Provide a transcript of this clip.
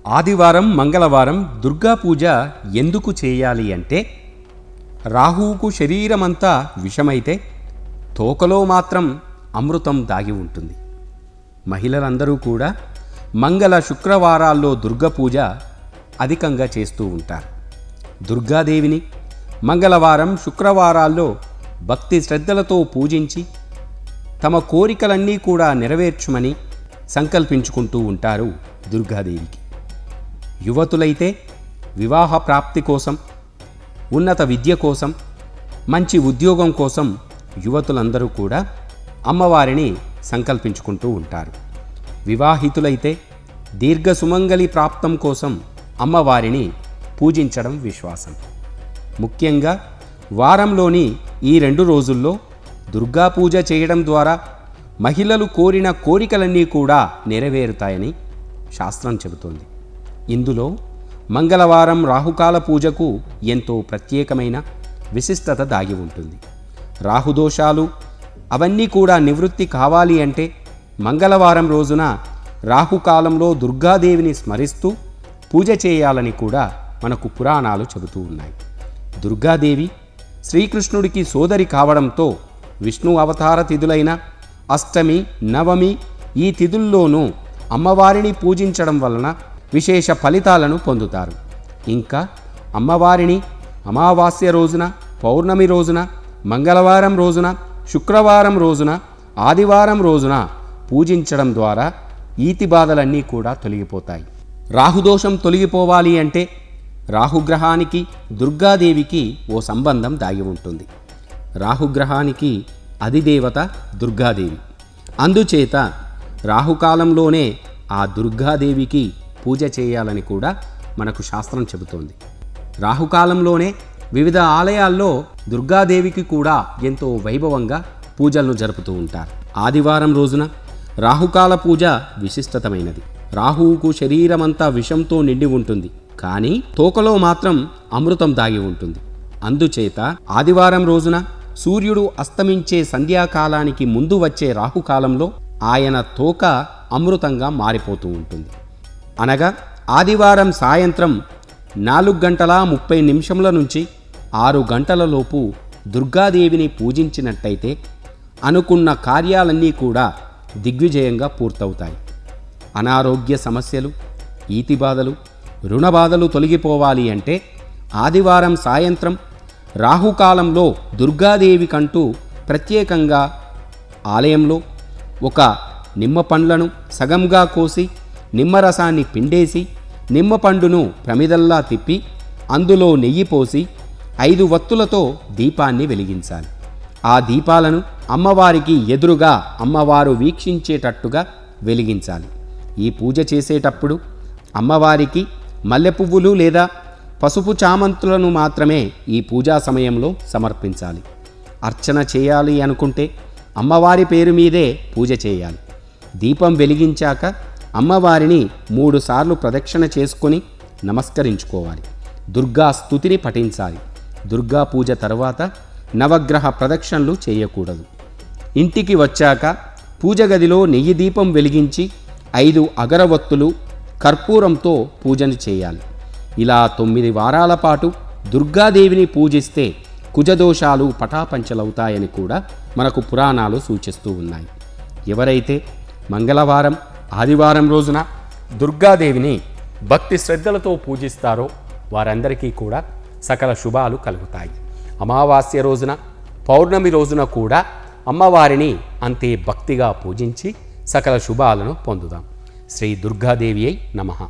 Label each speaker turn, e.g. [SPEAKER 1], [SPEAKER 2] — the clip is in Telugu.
[SPEAKER 1] ఆదివారం మంగళవారం దుర్గా పూజ ఎందుకు చేయాలి అంటే, రాహువుకు శరీరమంతా విషమైతే తోకలో మాత్రం అమృతం దాగి ఉంటుంది. మహిళలందరూ కూడా మంగళ శుక్రవారాల్లో దుర్గా పూజ అధికంగా చేస్తూ ఉంటారు. దుర్గాదేవిని మంగళవారం శుక్రవారాల్లో భక్తి శ్రద్ధలతో పూజించి తమ కోరికలన్నీ కూడా నెరవేర్చుమని సంకల్పించుకుంటూ ఉంటారు దుర్గాదేవికి. యువతులైతే వివాహ ప్రాప్తి కోసం, ఉన్నత విద్య కోసం, మంచి ఉద్యోగం కోసం యువతులందరూ కూడా అమ్మవారిని సంకల్పించుకుంటూ ఉంటారు. వివాహితులైతే దీర్ఘ సుమంగళి ప్రాప్తం కోసం అమ్మవారిని పూజించడం విశ్వాసం. ముఖ్యంగా వారంలోని ఈ 2 రోజుల్లో దుర్గా పూజ చేయడం ద్వారా మహిళలు కోరిన కోరికలన్నీ కూడా నెరవేరుతాయని శాస్త్రం చెబుతోంది. ఇందులో మంగళవారం రాహుకాల పూజకు ఎంతో ప్రత్యేకమైన విశిష్టత దాగి ఉంటుంది. రాహుదోషాలు అవన్నీ కూడా నివృత్తి కావాలి అంటే మంగళవారం రోజున రాహుకాలంలో దుర్గాదేవిని స్మరిస్తూ పూజ చేయాలని కూడా మనకు పురాణాలు చెబుతూ ఉన్నాయి. దుర్గాదేవి శ్రీకృష్ణుడికి సోదరి కావడంతో విష్ణు అవతార తిథులైన అష్టమి, నవమి ఈ తిథుల్లోనూ అమ్మవారిని పూజించడం వలన విశేష ఫలితాలను పొందుతారు. ఇంకా అమ్మవారిని అమావాస్య రోజున, పౌర్ణమి రోజున, మంగళవారం రోజున, శుక్రవారం రోజున, ఆదివారం రోజున పూజించడం ద్వారా ఈతి బాధలన్నీ కూడా తొలగిపోతాయి. రాహుదోషం తొలగిపోవాలి అంటే రాహుగ్రహానికి దుర్గాదేవికి ఓ సంబంధం దాగి ఉంటుంది. రాహుగ్రహానికి అధిదేవత దుర్గాదేవి. అందుచేత రాహుకాలంలోనే ఆ దుర్గాదేవికి పూజ చేయాలని కూడా మనకు శాస్త్రం చెబుతోంది. రాహుకాలంలోనే వివిధ ఆలయాల్లో దుర్గాదేవికి కూడా ఎంతో వైభవంగా పూజలను జరుపుతూ ఉంటారు. ఆదివారం రోజున రాహుకాల పూజ విశిష్టతమైనది. రాహువుకు శరీరమంతా విషంతో నిండి ఉంటుంది, కానీ తోకలో మాత్రం అమృతం దాగి ఉంటుంది. అందుచేత ఆదివారం రోజున సూర్యుడు అస్తమించే సంధ్యాకాలానికి ముందు వచ్చే రాహుకాలంలో ఆయన తోక అమృతంగా మారిపోతూ ఉంటుంది. అనగా ఆదివారం సాయంత్రం 4:30 నుంచి 6 గంటలలోపు దుర్గాదేవిని పూజించినట్టయితే అనుకున్న కార్యాలన్నీ కూడా దిగ్విజయంగా పూర్తవుతాయి. అనారోగ్య సమస్యలు, ఈతి బాధలు, రుణ బాధలు తొలగిపోవాలి అంటే ఆదివారం సాయంత్రం రాహుకాలంలో దుర్గాదేవి కంటూ ప్రత్యేకంగా ఆలయంలో ఒక నిమ్మ పండ్లను సగంగా కోసి నిమ్మరసాన్ని పిండేసి నిమ్మ పండును ప్రమిదల్లా తిప్పి అందులో నెయ్యి పోసి 5 వత్తులతో దీపాన్ని వెలిగించాలి. ఆ దీపాలను అమ్మవారికి ఎదురుగా అమ్మవారు వీక్షించేటట్టుగా వెలిగించాలి. ఈ పూజ చేసేటప్పుడు అమ్మవారికి మల్లెపువ్వులు లేదా పసుపు చామంతులను మాత్రమే ఈ పూజా సమయంలో సమర్పించాలి. అర్చన చేయాలి అనుకుంటే అమ్మవారి పేరు మీదే పూజ చేయాలి. దీపం వెలిగించాక అమ్మవారిని 3 సార్లు ప్రదక్షిణ చేసుకొని నమస్కరించుకోవాలి. దుర్గా స్తుతిని పఠించాలి. దుర్గా పూజ తర్వాత నవగ్రహ ప్రదక్షిణలు చేయకూడదు. ఇంటికి వచ్చాక పూజ గదిలో నెయ్యి దీపం వెలిగించి 5 అగరవత్తులు కర్పూరంతో పూజను చేయాలి. ఇలా 9 వారాల పాటు దుర్గాదేవిని పూజిస్తే కుజదోషాలు పటాపంచలవుతాయని కూడా మనకు పురాణాలు సూచిస్తూ ఉన్నాయి. ఎవరైతే మంగళవారం, ఆదివారం రోజున దుర్గాదేవిని భక్తి శ్రద్ధలతో పూజిస్తారో వారందరికీ కూడా సకల శుభాలు కలుగుతాయి. అమావాస్య రోజున, పౌర్ణమి రోజున కూడా అమ్మవారిని అంతే భక్తిగా పూజించి సకల శుభాలను పొందుదాం. శ్రీ దుర్గాదేవియై నమః.